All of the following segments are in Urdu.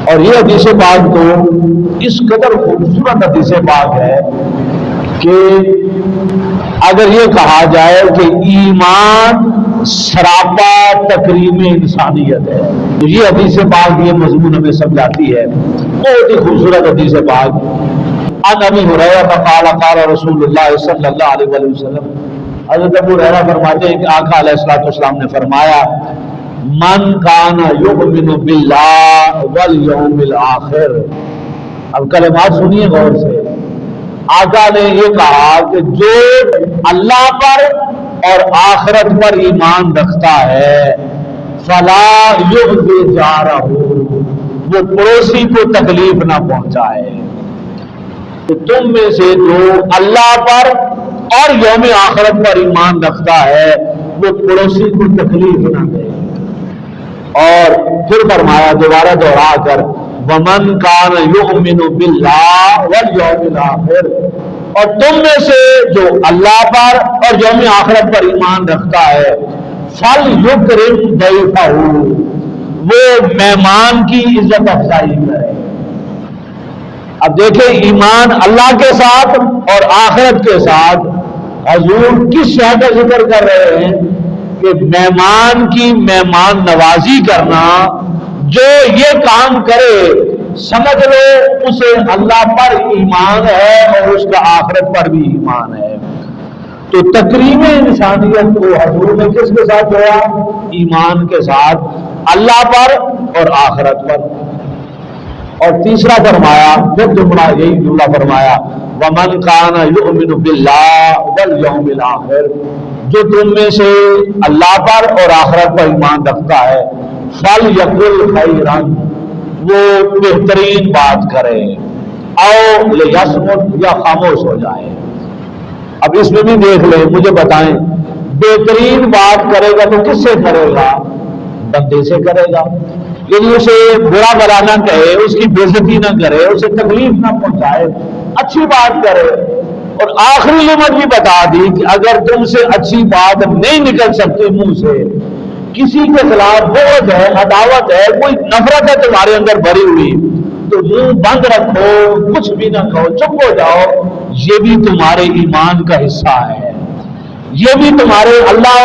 اور یہ حدیث پاک تو اس قدر خوبصورت حدیث پاک ہے کہ اگر یہ کہا جائے کہ ایمان سراپا تکریم انسانیت ہے تو یہ حدیث پاک یہ مضمون ہمیں سمجھاتی ہے. بہت ہی خوبصورت حدیث پاک. عن ابی ہریرہ قال قال رسول اللہ صلی اللہ علیہ وسلم، حضرت ابو ہریرہ فرماتے ہیں کہ آقا علیہ الصلوۃ والسلام نے فرمایا من کان یؤمن باللہ والیوم الآخر. اب کلمات سنیے غور سے. آقا نے یہ کہا کہ جو اللہ پر اور آخرت پر ایمان رکھتا ہے فلا یؤذی جارہ، وہ پڑوسی کو تکلیف نہ پہنچائے. تو تم میں سے جو اللہ پر اور یوم آخرت پر ایمان رکھتا ہے وہ پڑوسی کو تکلیف نہ دے. اور پھر فرمایا دوبارہ دوہرا کر ومن کان یؤمن باللہ والیوم الآخر، اور تم میں سے جو اللہ پر اور یوم آخرت پر ایمان رکھتا ہے فلیکرم ضیفہ، وہ مہمان کی عزت افزائی کرے. اب دیکھیں ایمان اللہ کے ساتھ اور آخرت کے ساتھ حضور کس شے کا ذکر کر رہے ہیں کہ مہمان کی مہمان نوازی کرنا. جو یہ کام کرے سمجھ لو اسے اللہ پر ایمان ہے اور اس کا آخرت پر بھی ایمان ہے. تو تکریم انسانیت کو حضور نے کس کے ساتھ جوڑا؟ ایمان کے ساتھ، اللہ پر اور آخرت پر. اور تیسرا فرمایا پھر جملہ یہی جملہ فرمایا ومن کان یؤمن باللہ والیوم الآخر، جو تم میں سے اللہ پر اور آخرت پر ایمان رکھتا ہے فلیقل خیرا، وہ بہترین بات کرے، او لیصمت، یا خاموش ہو جائے. اب اس میں بھی دیکھ لیں، مجھے بتائیں بہترین بات کرے گا تو کس سے کرے گا؟ بندے سے کرے گا. یعنی اسے برا بلا نہ کہے، اس کی بے عزتی نہ کرے، اسے تکلیف نہ پہنچائے، اچھی بات کرے. اور آخری لمٹ بھی بتا دی کہ اگر تم سے اچھی بات نہیں نکل سکتی منہ سے، کسی کے خلاف بغض ہے، عداوت ہے، کوئی نفرت ہے تمہارے اندر بھری ہوئی، تو منہ بند رکھو، کچھ بھی نہ کہو، چپ ہو جاؤ. یہ بھی تمہارے ایمان کا حصہ ہے، یہ بھی تمہارے اللہ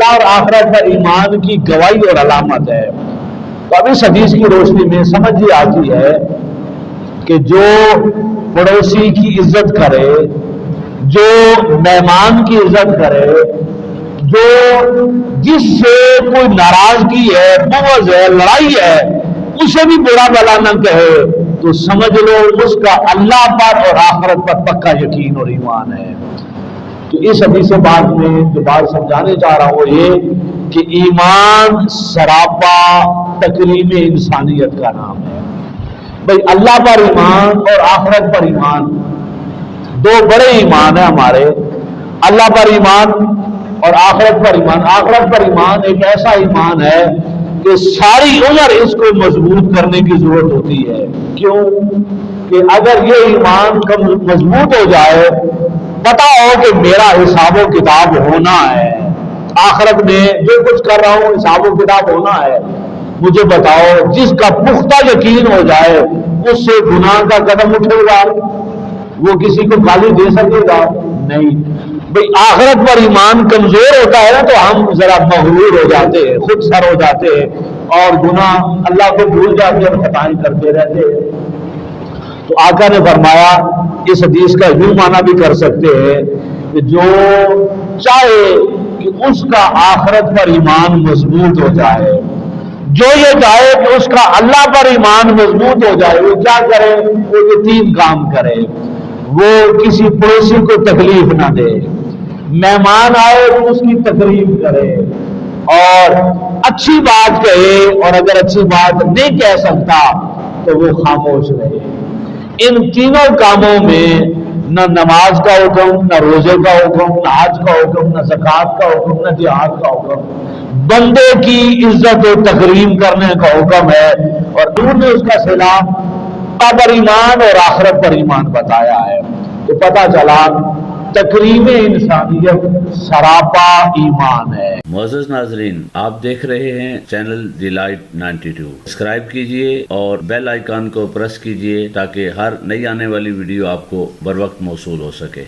اور آخرت پر ایمان کی گواہی اور علامت ہے. تو اب اس حدیث کی روشنی میں سمجھ یہ آتی ہے کہ جو پڑوسی کی عزت کرے، جو مہمان کی عزت کرے، جو جس سے کوئی ناراضگی ہے، بغض ہے، لڑائی ہے، اسے بھی برا بلا نہ کہے، تو سمجھ لو اس کا اللہ پر اور آخرت پر پکا یقین اور ایمان ہے. تو اس حدیث بات میں جو بات سمجھانے چاہ رہا ہوں یہ کہ ایمان سراپا تکریم انسانیت کا نام ہے. بھئی اللہ پر ایمان اور آخرت پر ایمان دو بڑے ایمان ہیں ہمارے. اللہ پر ایمان اور آخرت پر ایمان. آخرت پر ایمان ایک ایسا ایمان ہے کہ ساری عمر اس کو مضبوط کرنے کی ضرورت ہوتی ہے. کیوں کہ اگر یہ ایمان مضبوط ہو جائے، پتا ہو کہ میرا حساب و کتاب ہونا ہے، آخرت میں جو کچھ کر رہا ہوں حساب و کتاب ہونا ہے، مجھے بتاؤ جس کا پختہ یقین ہو جائے اس سے گناہ کا قدم اٹھے گا؟ وہ کسی کو گالی دے سکے گا؟ نہیں. بھئی آخرت پر ایمان کمزور ہوتا ہے نا تو ہم ذرا مغرور ہو جاتے ہیں، خود سر ہو جاتے ہیں اور گناہ اللہ کو بھول جاتے ہیں اور خطائیں کرتے رہتے ہیں. تو آقا نے فرمایا اس حدیث کا یوں معنی بھی کر سکتے ہیں کہ جو چاہے کہ اس کا آخرت پر ایمان مضبوط ہو جائے، جو یہ چاہے کہ اس کا اللہ پر ایمان مضبوط ہو جائے، وہ کیا کرے؟ وہ یہ تین کام کرے. وہ کسی پڑوسی کو تکلیف نہ دے، مہمان آئے تو اس کی تکلیف کرے، اور اچھی بات کہے، اور اگر اچھی بات نہیں کہہ سکتا تو وہ خاموش رہے. ان تینوں کاموں میں نہ نماز کا حکم، نہ روزے کا حکم، نہ حج کا حکم، نہ زکوٰۃ کا حکم، نہ جہاد کا حکم، بندے کی عزت و تکریم کرنے کا حکم ہے. اور دور نے اس کا صلہ پر ایمان اور آخرت پر ایمان بتایا ہے. تو پتہ چلا تکریم انسانیت سراپا ایمان ہے۔ معزز ناظرین، آپ دیکھ رہے ہیں چینل دی لائٹ 92۔ سبسکرائب کیجئے اور بیل آئیکن کو پریس کیجئے تاکہ ہر نئی آنے والی ویڈیو آپ کو بر وقت موصول ہو سکے۔